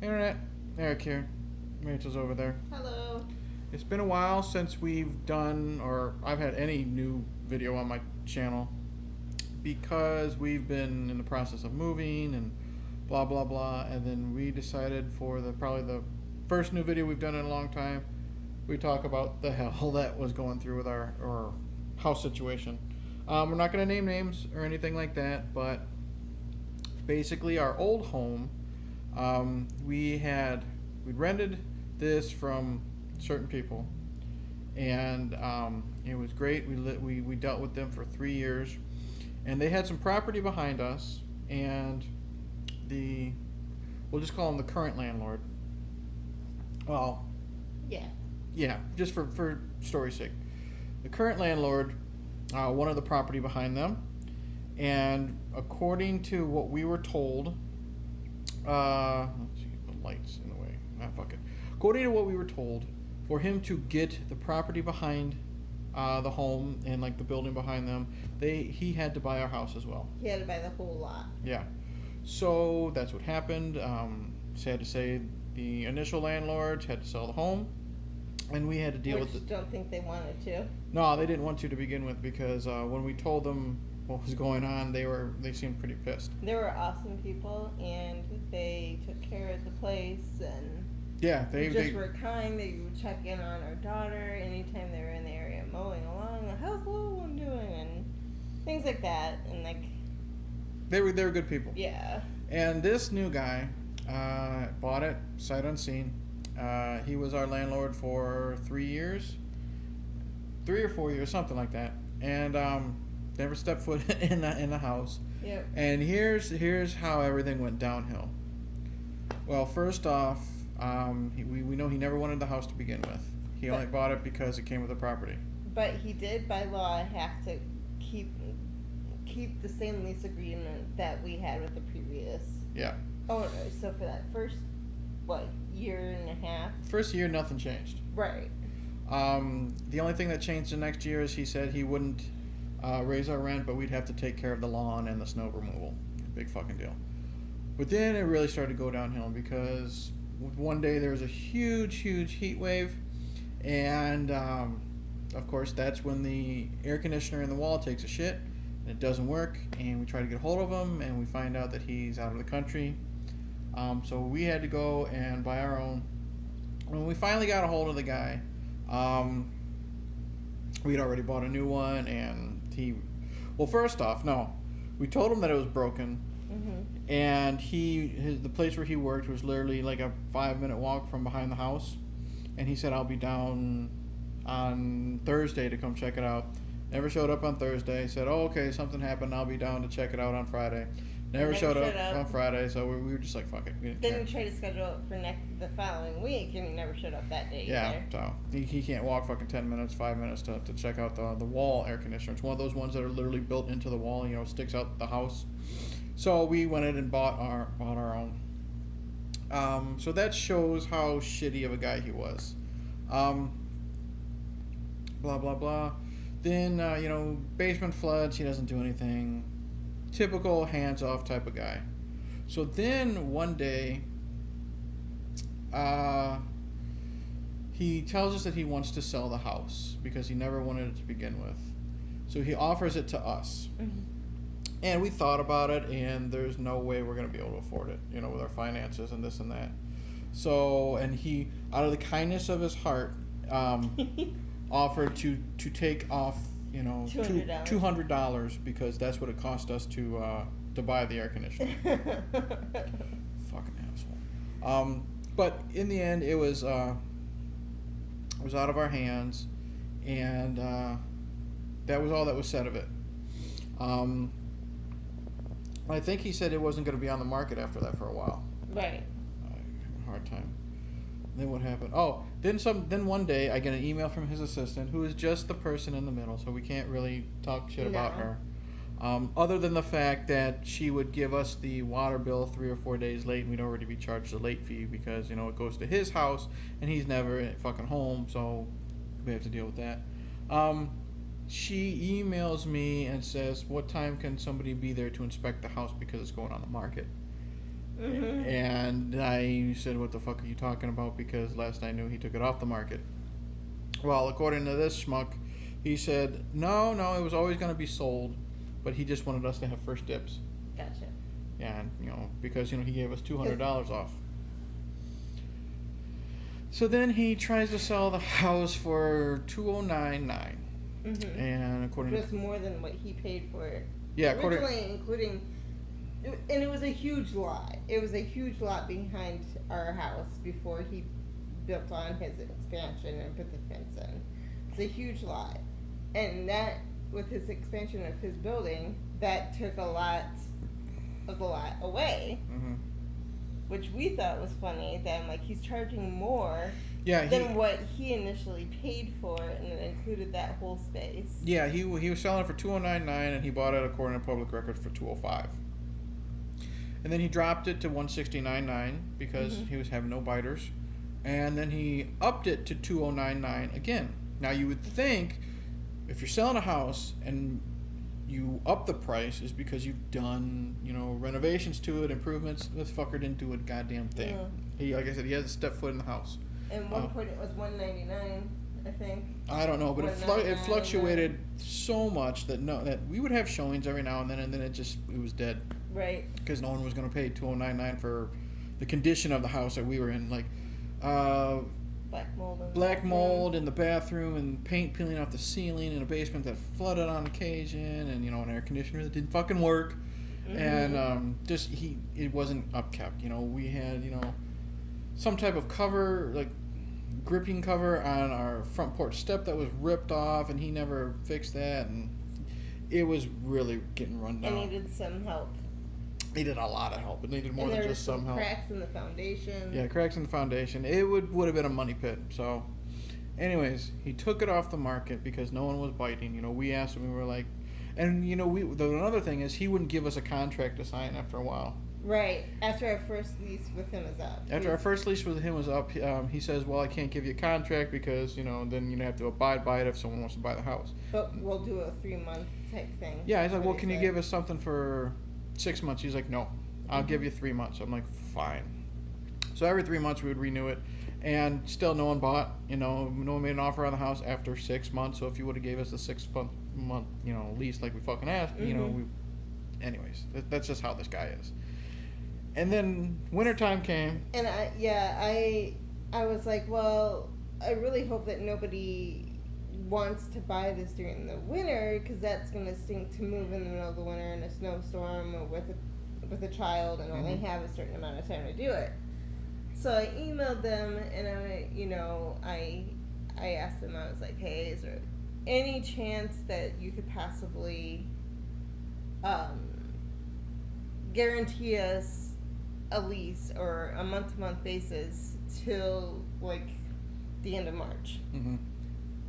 Internet, Eric here. Rachel's over there. Hello. It's been a while since we've done, or I've had any new video on my channel because we've been in the process of moving and blah blah blah. And then we decided for probably the first new video we've done in a long time, we talk about the hell that was going through with our house situation. We're not going to name names or anything like that, but basically our old home. We'd rented this from certain people, and it was great. We dealt with them for 3 years, and they had some property behind us, and we'll just call him the current landlord. Well, Yeah. yeah, just for story's sake, the current landlord wanted the property behind them, and according to what we were told. Let's see, the lights in the way. Fuck it. According to what we were told, for him to get the property behind the home and like the building behind them, he had to buy our house as well. He had to buy the whole lot. Yeah. So that's what happened. Sad to say, the initial landlords had to sell the home, and we had to deal with it. Don't think they wanted to. No, they didn't want to begin with because when we told them what was going on, they seemed pretty pissed. They were awesome people, and they took care of the place, and Yeah, they were kind. They would check in on our daughter anytime they were in the area mowing along. How's the little one doing? And things like that. And they were good people. yeah. And this new guy bought it sight unseen. He was our landlord for 3 years, 3 or 4 years, something like that, and never stepped foot in the house. Yep. And here's how everything went downhill. Well, first off, we know he never wanted the house to begin with. He only bought it because it came with the property. But he did, by law, have to keep the same lease agreement that we had with the previous. Yeah. Oh, so for that first, year and a half? First year, nothing changed. Right. The only thing that changed the next year is he said he wouldn't raise our rent, but we'd have to take care of the lawn and the snow removal. Big fucking deal. But then it really started to go downhill because one day there was a huge heat wave, and of course that's when the air conditioner in the wall takes a shit and it doesn't work, and we try to get a hold of him and we find out that he's out of the country. So we had to go and buy our own. When we finally got a hold of the guy, we'd already bought a new one, and first off, no, we told him that it was broken, Mm-hmm. and the place where he worked was literally like a 5-minute walk from behind the house, and he said, I'll be down on Thursday to come check it out. Never showed up on Thursday. Said, oh, okay, something happened, I'll be down to check it out on Friday. Never showed up on Friday, so we were just like, fuck it. Then we tried to schedule it for the following week, and he never showed up that day Yeah, either. so he can't walk fucking 10 minutes, 5 minutes to check out the wall air conditioner. It's one of those ones that are literally built into the wall, sticks out the house. So we went in and bought our own. So that shows how shitty of a guy he was. Blah, blah, blah. Then, basement floods, he doesn't do anything. Typical hands-off type of guy. So then one day, he tells us that he wants to sell the house because he never wanted it to begin with. So he offers it to us. Mm-hmm. And we thought about it, and there's no way we're going to be able to afford it, with our finances and this and that. So, and he, out of the kindness of his heart, offered to take off, $200 because that's what it cost us to buy the air conditioner. Fucking asshole. But in the end, it was out of our hands, and that was all that was said of it. I think he said it wasn't going to be on the market after that for a while. Right. I have a hard time. Then what happened? Oh, then one day I get an email from his assistant, who is just the person in the middle, so we can't really talk shit about her. Other than the fact that she would give us the water bill 3 or 4 days late, and we'd already be charged a late fee because, it goes to his house, and he's never fucking home, so we have to deal with that. She emails me and says, what time can somebody be there to inspect the house because it's going on the market? And I said, what the fuck are you talking about? Because last I knew he took it off the market. Well, according to this schmuck, he said, no, it was always going to be sold, but he just wanted us to have first dibs. Gotcha. Yeah, and, because, he gave us $200 off. So then he tries to sell the house for $2,099. And according just more than what he paid for it. Yeah, originally, including, and it was a huge lot. It was a huge lot behind our house before he built on his expansion and put the fence in. It's a huge lot, and that with his expansion of his building, that took a lot of the lot away. Which we thought was funny. That I'm like, he's charging more than what he initially paid for, and it included that whole space. Yeah, he was selling it for $2,099, and he bought it according to public records for $205. And then he dropped it to $169.9 because he was having no biters, and then he upped it to $2,099 again. Now you would think, if you're selling a house and you up the price, is because you've done, renovations to it, improvements. This fucker didn't do a goddamn thing. Yeah. He, like I said, he hasn't stepped foot in the house. At one point, it was $199, I think. I don't know, but it fluctuated so much that we would have showings every now and then it was dead. Right. Because no one was going to pay $2,099 for the condition of the house that we were in, like black mold in the bathroom and paint peeling off the ceiling in a basement that flooded on occasion, and an air conditioner that didn't fucking work, and it wasn't upkept. We had some type of cover, like gripping cover on our front porch step that was ripped off, and he never fixed that, and it was really getting run down. And needed some help. Needed a lot of help. It needed more than just some help. Cracks in the foundation. Yeah, cracks in the foundation. It would have been a money pit. So, anyways, he took it off the market because no one was biting. We asked him. We were like, and another thing is he wouldn't give us a contract to sign after a while. Right. After our first lease with him is up. After our first lease with him was up, he says, well, I can't give you a contract because, then you have to abide by it if someone wants to buy the house. But we'll do a 3-month type thing. Yeah, he's like, well, can you give us something for 6 months? He's like, no, I'll give you 3 months. I'm like, fine. So every 3 months we would renew it, and still no one bought. No one made an offer on the house after 6 months. So if you would have gave us a 6 month lease like we fucking asked, anyways, that's just how this guy is. And then wintertime came. And I was like, well, I really hope that nobody wants to buy this during the winter, because that's going to stink to move in the middle of the winter in a snowstorm or with a child and only have a certain amount of time to do it. So I emailed them, and I asked them, I was like, hey, is there any chance that you could possibly guarantee us a lease or a month-to-month basis till the end of March?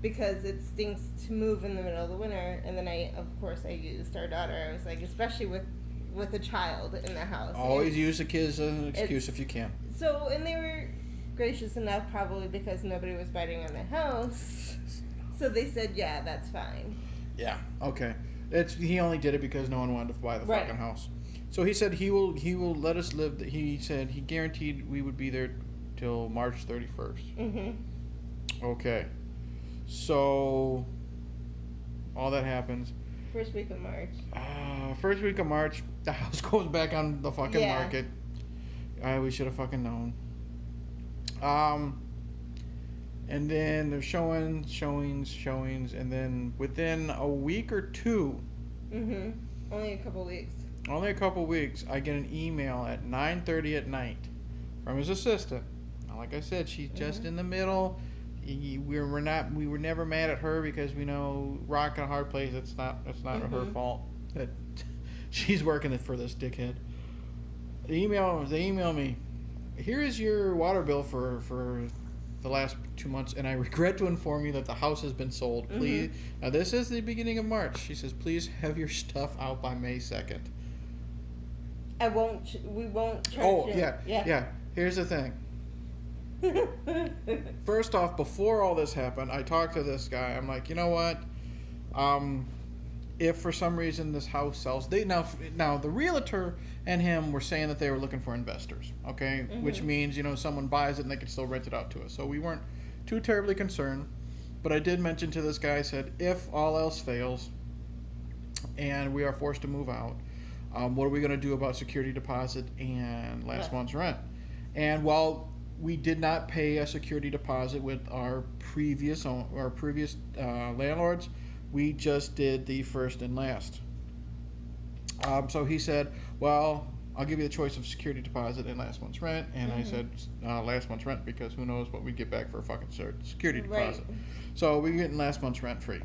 Because it stinks to move in the middle of the winter. And then I used our daughter. I was like, especially with a child in the house. Always use the kids as an excuse if you can. So, and they were gracious enough, probably because nobody was biting on the house. So they said, yeah, that's fine. Yeah, okay. He only did it because no one wanted to buy the fucking house. So he said he will let us live. He said he guaranteed we would be there till March 31st. Okay. So all that happens. First week of March. The house goes back on the fucking market. We should have fucking known. And then they're showings, and then within a week or two. Only a couple weeks. I get an email at 9:30 at night from his assistant. Now, like I said, she's just in the middle. We were never mad at her because we know rock and a hard place. It's not her fault that she's working it for this dickhead. They email me. Here is your water bill for the last 2 months, and I regret to inform you that the house has been sold. Please, now this is the beginning of March. She says, please have your stuff out by May 2nd. We won't charge you. Oh, yeah. Here's the thing. First off, before all this happened, I talked to this guy. I'm like, you know what? if for some reason this house sells, now the realtor and him were saying that they were looking for investors, okay, which means someone buys it and they can still rent it out to us. So we weren't too terribly concerned, but I did mention to this guy, I said, if all else fails and we are forced to move out, what are we going to do about security deposit and last month's rent? And while we did not pay a security deposit with our previous landlords, we just did the first and last. So he said, well, I'll give you the choice of security deposit and last month's rent. And I said, last month's rent, because who knows what we get back for a fucking security deposit. So we're getting last month's rent free.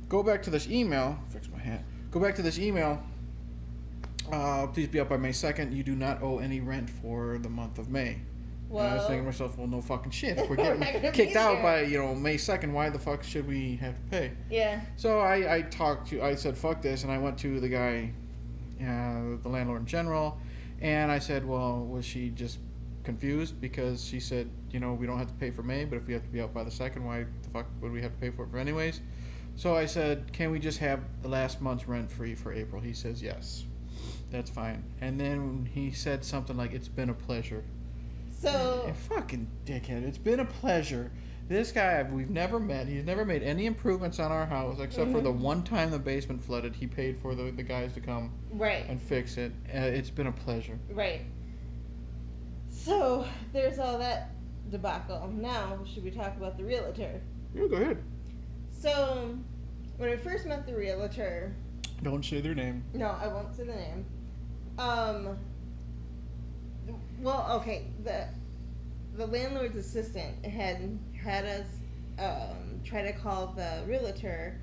Go back to this email. Fix my hat. Go back to this email. Please be up by May 2nd. You do not owe any rent for the month of May. Well, and I was thinking to myself, well, no fucking shit. If we're getting kicked out by, May 2nd, why the fuck should we have to pay? Yeah. So I said, fuck this, and I went to the guy, the landlord in general, and I said, well, was she just confused? Because she said, we don't have to pay for May, but if we have to be out by the 2nd, why the fuck would we have to pay for it for anyways? So I said, can we just have the last month's rent free for April? He says, yes. That's fine. And then he said something like, it's been a pleasure. So Fucking dickhead. It's been a pleasure. This guy we've never met. He's never made any improvements on our house except for the one time the basement flooded. He paid for the guys to come and fix it. It's been a pleasure. Right. So there's all that debacle. Now, should we talk about the realtor? Yeah, go ahead. So when I first met the realtor... Don't say their name. No, I won't say the name. Well, okay, the landlord's assistant had us try to call the realtor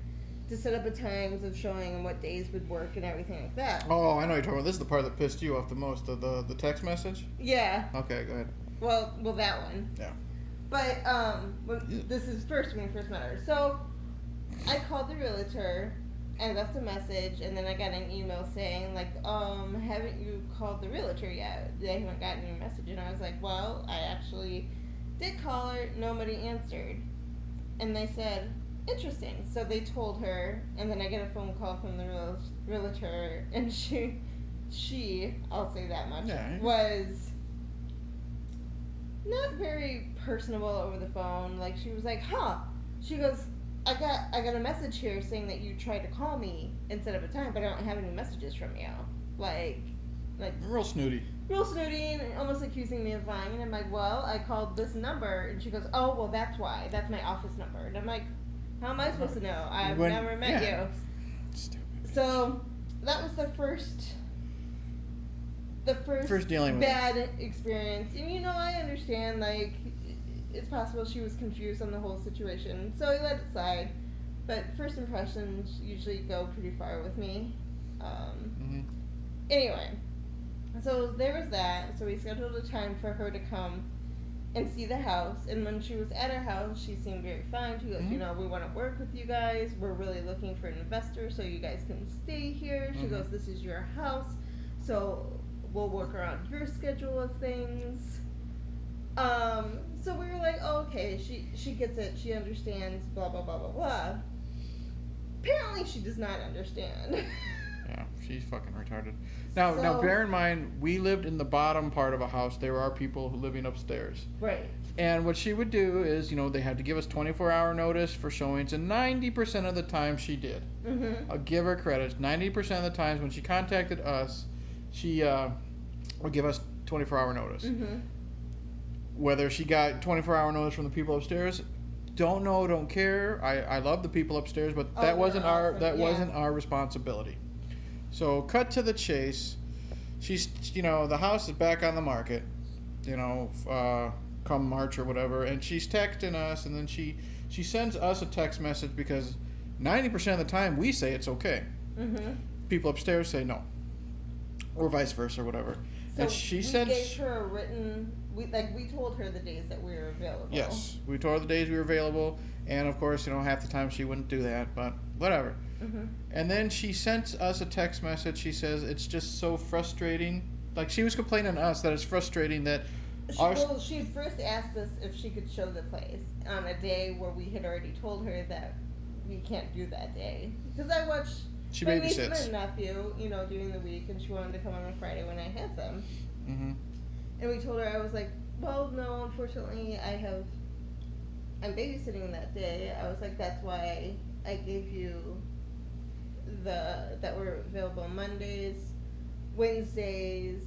to set up a times of showing him what days would work and everything like that. Oh, I know you're talking about. This is the part that pissed you off the most, the text message? Yeah. Okay, go ahead. Well, that one. Yeah. But this is when we first met her. So I called the realtor. I left a message, and then I got an email saying, like, haven't you called the realtor yet? They haven't gotten your message. And I was like, well, I actually did call her. Nobody answered. And they said, interesting. So they told her, and then I get a phone call from the realtor, and she, I'll say that much, was not very personable over the phone. Like, she was like, she goes, I got a message here saying that you tried to call me and set up a time, but I don't have any messages from you. Like real snooty. Real snooty, and almost accusing me of lying. And I'm like, well, I called this number, and she goes, oh, well, that's why. That's my office number. And I'm like, how am I supposed to know? I've never met you. Stupid. So that was the first dealing with bad experience. And I understand, like, it's possible she was confused on the whole situation, so I let it slide. But first impressions usually go pretty far with me. Anyway, so there was that. So we scheduled a time for her to come and see the house. And when she was at our house, she seemed very fine. She goes, we want to work with you guys. We're really looking for an investor so you guys can stay here. She goes, this is your house, so we'll work around your schedule of things. So we were like, oh, okay, she gets it, she understands, blah, blah, blah, blah, blah. Apparently she does not understand. Yeah, she's fucking retarded. Now, bear in mind, we lived in the bottom part of a house. There are people living upstairs. Right. And what she would do is, they had to give us 24-hour notice for showings, and 90% of the time she did. I'll give her credit. 90% of the times when she contacted us, she would give us 24-hour notice. Whether she got 24-hour notice from the people upstairs, don't know, don't care. I love the people upstairs, but that wasn't wasn't our responsibility. So cut to the chase. She's the house is back on the market, come March or whatever, and she's texting us, and then she sends us a text message because 90% of the time we say it's okay. People upstairs say no, or vice versa, or whatever. So and she we said gave her a written. We told her the days that we were available. Yes, we told her the days we were available, and of course, half the time she wouldn't do that, but whatever. And then she sent us a text message. She says it's just so frustrating. Like, she was complaining to us that it's frustrating that. She had first asked us if she could show the place on a day where we had already told her that we can't do that day. Because I watch She my niece babysits. and my nephew, during the week, and she wanted to come on a Friday when I had them. Mm-hmm. And we told her, I was like, well, no, unfortunately, I'm babysitting that day. I was like, that's why I gave you that were available Mondays, Wednesdays,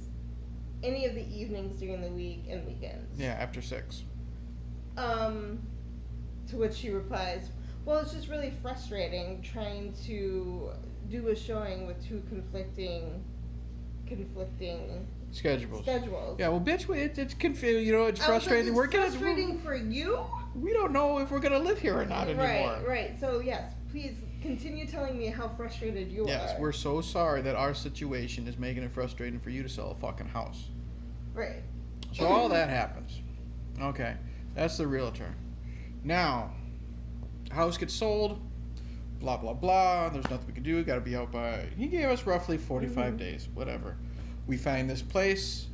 any of the evenings during the week and weekends. Yeah, after 6. To which she replies, well, it's just really frustrating trying to do a showing with two conflicting Schedules. schedules. Yeah, well, bitch, it's confusing. It's I was like, frustrating. it's frustrating for you? We don't know if we're gonna live here or not anymore. Right. So yes, please continue telling me how frustrated you are. Yes, we're so sorry that our situation is making it frustrating for you to sell a fucking house. Right. So all that happens. Okay, that's the realtor. Now, house gets sold. Blah blah blah. There's nothing we can do. Got to be out by. He gave us roughly 45 days. Whatever. We find this place.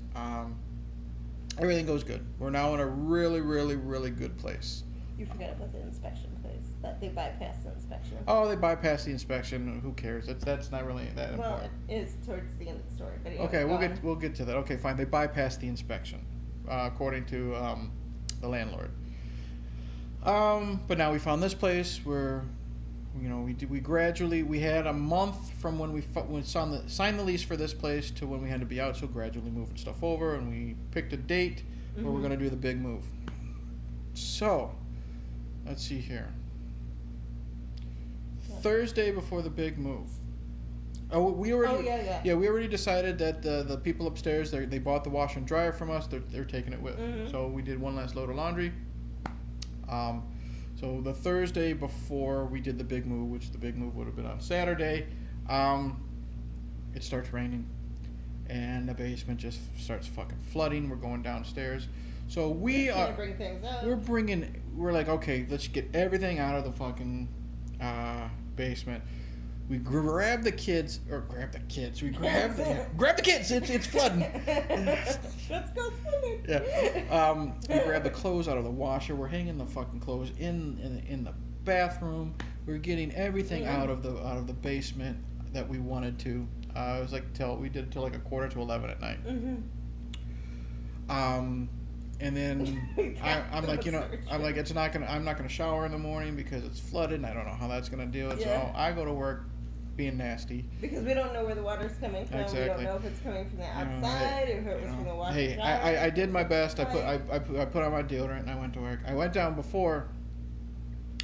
Everything goes good. We're now in a really, really, really good place. You forgot about the inspection place. That they bypassed the inspection. Oh, they bypassed the inspection. Who cares? That's not really that Well, important. it is towards the end of the story. But anyway, Okay, go on. we'll get to that. Okay, fine. They bypassed the inspection, according to the landlord. But now we found this place where, we had a month from when we signed the lease for this place to when we had to be out, so gradually moving stuff over, and we picked a date where we're going to do the big move. So, let's see here. Thursday before the big move. We already. Yeah. We already decided that the people upstairs they bought the washer and dryer from us. They're taking it with. So we did one last load of laundry. So the Thursday before we did the big move, which the big move would have been on Saturday, it starts raining, and the basement just starts fucking flooding. We're going downstairs. So we are. Bring things up. We're like, okay, let's get everything out of the fucking basement. We grab the kids. We grab the kids. It's flooding. Let's go swimming. Yeah. We grab the clothes out of the washer. We're hanging the fucking clothes in the bathroom. We're getting everything out of the basement that we wanted to. It was like we did it till like 11:15 at night. And then I'm like, I'm not gonna shower in the morning because it's flooded and I don't know how that's gonna do it. Yeah. So I go to work being nasty. Because we don't know where the water's coming from. Exactly. We don't know if it's coming from the outside, if it was from the washer. Hey, I did my best. I put on my deodorant and I went to work. I went down before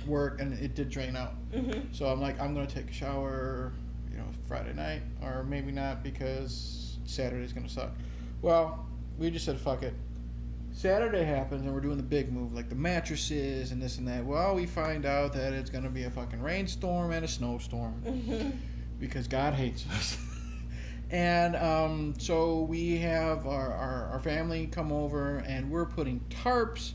work and it did drain out. So I'm like, I'm gonna take a shower, Friday night, or maybe not because Saturday's gonna suck. Well, we just said fuck it. Saturday happens and we're doing the big move, like the mattresses and this and that. Well, we find out that it's going to be a fucking rainstorm and a snowstorm because God hates us. And so we have our family come over and we're putting tarps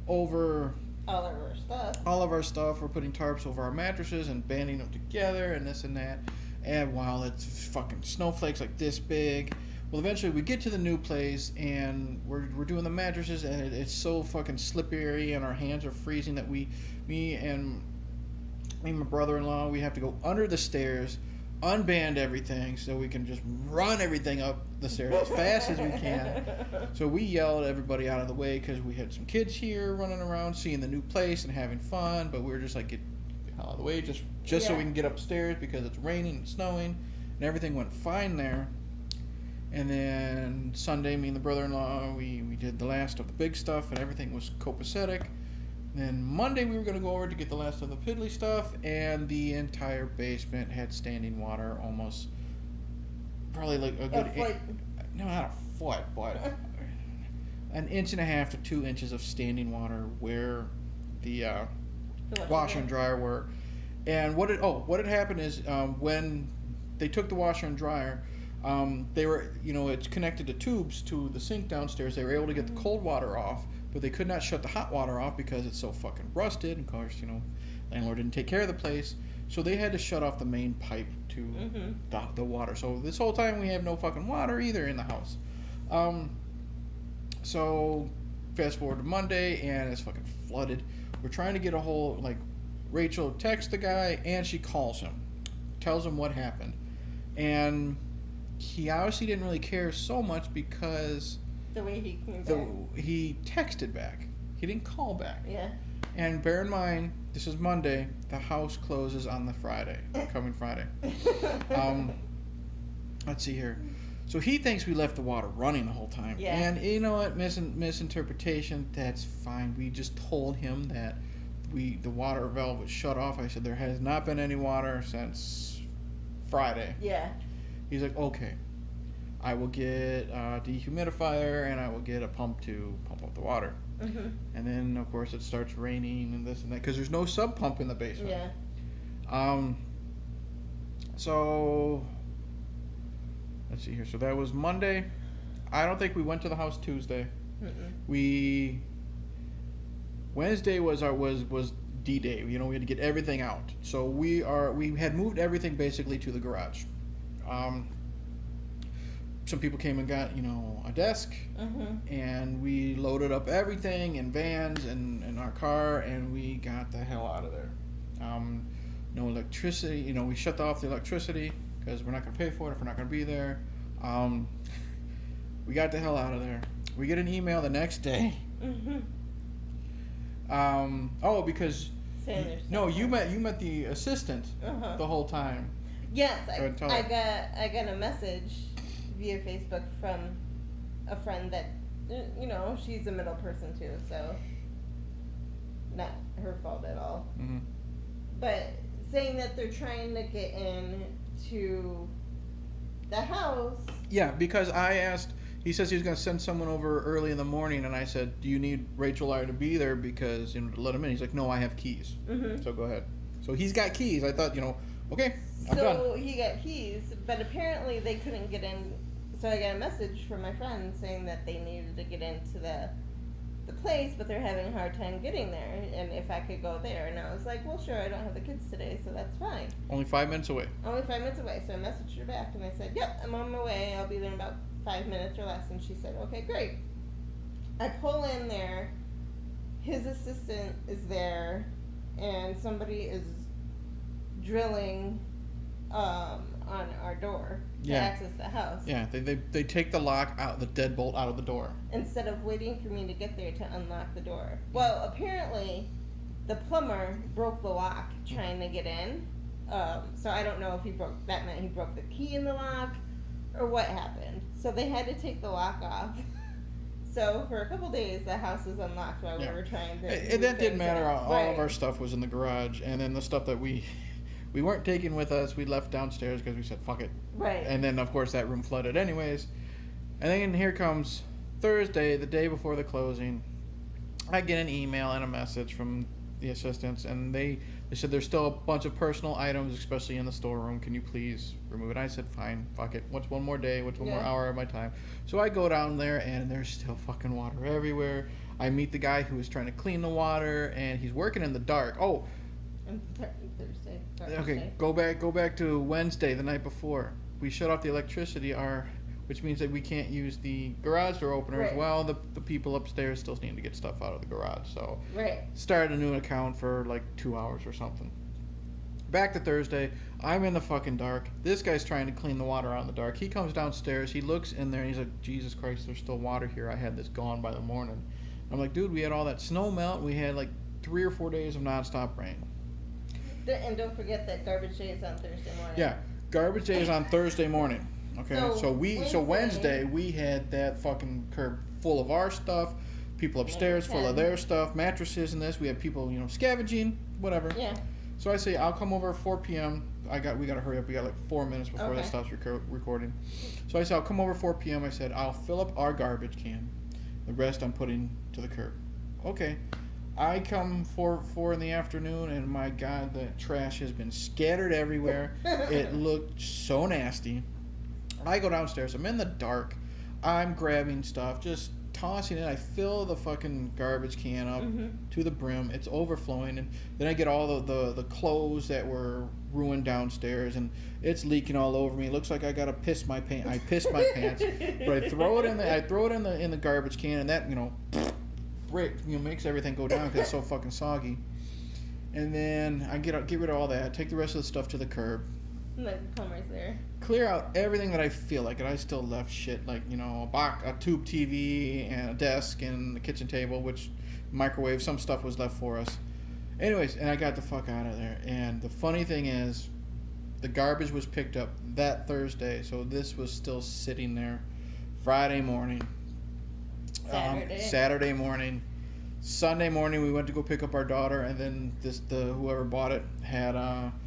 over all of our stuff. We're putting tarps over our mattresses and banding them together and this and that. And while it's fucking snowflakes like this big. Well, eventually we get to the new place and we're doing the mattresses and it's so fucking slippery and our hands are freezing that me and my brother-in-law, we have to go under the stairs, unband everything so we can just run everything up the stairs as fast as we can. So we yelled everybody out of the way because we had some kids here running around seeing the new place and having fun, but we were just like, get the hell out of the way just so we can get upstairs because it's raining and snowing, and everything went fine there. And then Sunday, me and the brother-in-law, we did the last of the big stuff, and everything was copacetic. And then Monday, we were going to go over to get the last of the piddly stuff, and the entire basement had standing water, almost probably like a good foot. No, not a foot, but an 1.5 to 2 inches of standing water where the washer and dryer were. And what had happened is when they took the washer and dryer. They were, it's connected to tubes to the sink downstairs. They were able to get the cold water off, but they could not shut the hot water off because it's so fucking rusted. And of course, landlord didn't take care of the place. So they had to shut off the main pipe to the water. So this whole time we have no fucking water either in the house. So fast forward to Monday and it's fucking flooded. We're trying to get a hold, Rachel texts the guy and she calls him. tells him what happened, and he obviously didn't really care so much because The way he came back. he texted back. He didn't call back. Yeah. And bear in mind, this is Monday. The house closes on the Friday, coming Friday. Let's see here. So he thinks we left the water running the whole time. Yeah. And you know what? Misinterpretation. That's fine. We just told him that the water valve was shut off. I said there has not been any water since Friday. Yeah. He's like, okay. I will get a dehumidifier and I will get a pump to pump up the water. Mm-hmm. And then of course it starts raining and this and that because there's no sub pump in the basement. Yeah. So let's see here. So that was Monday. I don't think we went to the house Tuesday. Mm-mm. Wednesday was D-Day. You know, we had to get everything out. So we had moved everything basically to the garage. Some people came and got, you know, a desk, and we loaded up everything in vans and in our car, and we got the hell out of there. No electricity. You know, we shut off the electricity because we're not going to pay for it if we're not going to be there. We got the hell out of there. We get an email the next day. Because you met the assistant the whole time. Yes, I got a message via Facebook from a friend that, you know, she's a middle person too, so not her fault at all. Mm-hmm. But saying that they're trying to get in to the house. Yeah, because I asked. He says he was going to send someone over early in the morning, and I said, "Do you need Rachel or I to be there because, you know, to let him in?" He's like, "No, I have keys." So go ahead. So he's got keys. I thought, you know, okay, I'm done. So he got keys, but apparently they couldn't get in. So I got a message from my friend saying that they needed to get into the place, but they're having a hard time getting there, and if I could go there. And I was like, well, sure, I don't have the kids today, so that's fine. Only 5 minutes away. Only 5 minutes away. So I messaged her back, and I said, yep, I'm on my way. I'll be there in about 5 minutes or less. And she said, okay, great. I pull in there. His assistant is there, and somebody is drilling on our door to access the house. Yeah, they take the lock out, the deadbolt out of the door. Instead of waiting for me to get there to unlock the door. Well, apparently, the plumber broke the lock trying to get in. So I don't know if that meant he broke the key in the lock, or what happened. So they had to take the lock off. So for a couple days, the house was unlocked while we were trying to. And that didn't matter. All of our stuff was in the garage, and then the stuff that we weren't taking with us, we left downstairs because we said fuck it. Right. And then of course that room flooded anyways. And then here comes Thursday, the day before the closing. I get an email and a message from the assistants, and they said there's still a bunch of personal items, especially in the storeroom. Can you please remove it? I said fine, fuck it. What's one more day? What's one more hour of my time? So I go down there, and there's still fucking water everywhere. I meet the guy who was trying to clean the water, and he's working in the dark. Oh. Thursday. Okay, go back to Wednesday, the night before. We shut off the electricity, which means that we can't use the garage door opener as well. The people upstairs still need to get stuff out of the garage. So started a new account for like 2 hours or something. Back to Thursday, I'm in the fucking dark. This guy's trying to clean the water out in the dark. He comes downstairs, he looks in there, and he's like, Jesus Christ, there's still water here. I had this gone by the morning. I'm like, dude, we had all that snow melt. We had like 3 or 4 days of nonstop rain. And don't forget that garbage day is on Thursday morning. Yeah, garbage day is on Thursday morning. Okay, so Wednesday we had that fucking curb full of our stuff, people upstairs full of their stuff, mattresses and this. We had people, you know, scavenging, whatever. Yeah. So I say I'll come over at 4 p.m. We got to hurry up. We got like 4 minutes before this stops recording. So I said I'll come over at 4 p.m. I said I'll fill up our garbage can. The rest I'm putting to the curb. Okay. I come 4 in the afternoon, and my God, the trash has been scattered everywhere. It looked so nasty. I go downstairs. I'm in the dark. I'm grabbing stuff, just tossing it. I fill the fucking garbage can up to the brim. It's overflowing, and then I get all the clothes that were ruined downstairs, and it's leaking all over me. It looks like I gotta piss my pants. I pissed my pants, but I throw it in the garbage can, and that makes everything go down because it's so fucking soggy. And then I get rid of all that, take the rest of the stuff to the curb. Like Palmer's there. Clear out everything that I feel like, and I still left shit like, you know, a tube TV and a desk and the kitchen table, which microwave, some stuff was left for us. Anyways, and I got the fuck out of there. And the funny thing is, the garbage was picked up that Thursday, so this was still sitting there Friday morning. Saturday morning. Sunday morning, we went to go pick up our daughter, and then whoever bought it had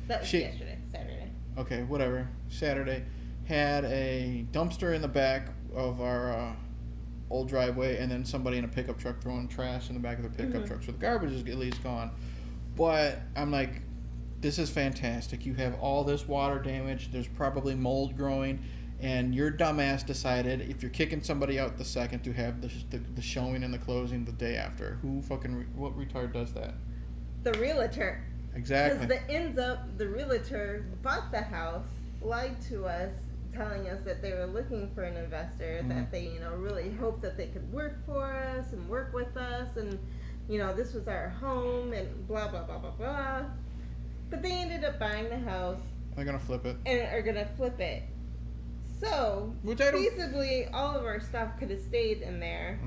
That was yesterday, Saturday. Okay, whatever. Saturday had a dumpster in the back of our old driveway, and then somebody in a pickup truck throwing trash in the back of their pickup truck. So the garbage is at least gone. But I'm like, this is fantastic. You have all this water damage. There's probably mold growing. And your dumbass decided, if you're kicking somebody out the second, to have the showing and the closing the day after. What retard does that? The realtor. Exactly. Because the realtor bought the house, lied to us, telling us that they were looking for an investor, that they, really hoped that they could work for us and work with us, and, this was our home, and blah, blah, blah, blah, blah. But they ended up buying the house. They're going to flip it. And are going to flip it. So, feasibly, all of our stuff could have stayed in there.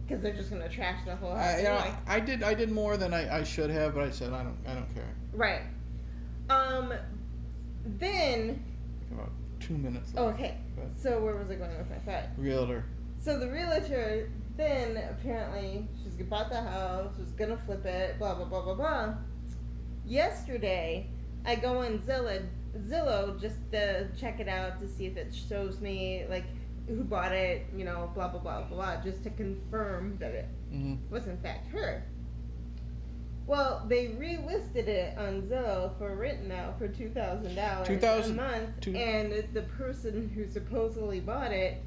Because they're just going to trash the whole house. I did more than I should have, but I said I don't care. Right. Then. About 2 minutes left. Okay. So where was I going with my thought? Realtor. So the realtor then apparently she's bought the house, was gonna flip it, blah blah blah blah blah. Yesterday, I go on Zillow just to check it out to see if it shows me like who bought it, blah blah blah blah blah, just to confirm that it was in fact her. Well, they relisted it on Zillow for rent now for $2,000 a month, and the person who supposedly bought it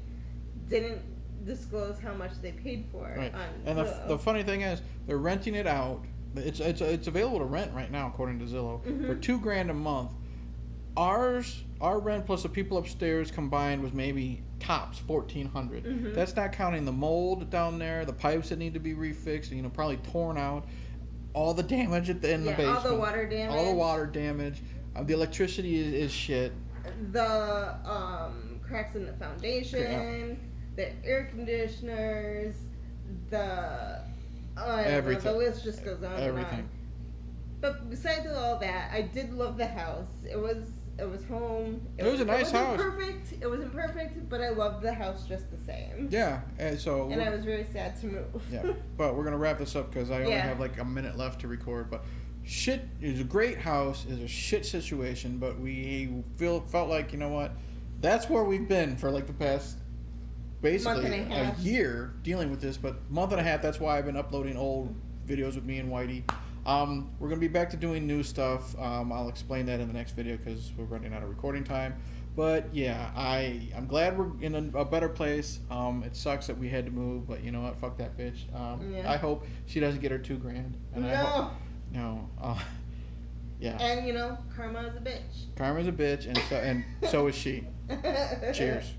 didn't disclose how much they paid for it on and Zillow. The funny thing is, they're renting it out. It's available to rent right now, according to Zillow, for $2,000 a month. Our rent plus the people upstairs combined was maybe tops $1,400. That's not counting the mold down there, the pipes that need to be refixed, probably torn out, all the damage in the basement, all the water damage, the electricity is shit. The cracks in the foundation, the air conditioners, everything. The list just goes on everything. And on. But besides all that, I did love the house. It was home. It was a nice house. It wasn't perfect, but I loved the house just the same. Yeah, and I was very sad to move. Yeah, but we're gonna wrap this up because I only have like a minute left to record. But shit, it was a great house. It was a shit situation, but we felt like, that's where we've been for like the past basically a year dealing with this. But month and a half. That's why I've been uploading old videos with me and Whitey. We're going to be back to doing new stuff. I'll explain that in the next video because we're running out of recording time. But yeah, I'm glad we're in a better place. It sucks that we had to move, but you know what? Fuck that bitch. I hope she doesn't get her $2,000. And yeah. And karma is a bitch. Karma's a bitch, and so is she. Cheers.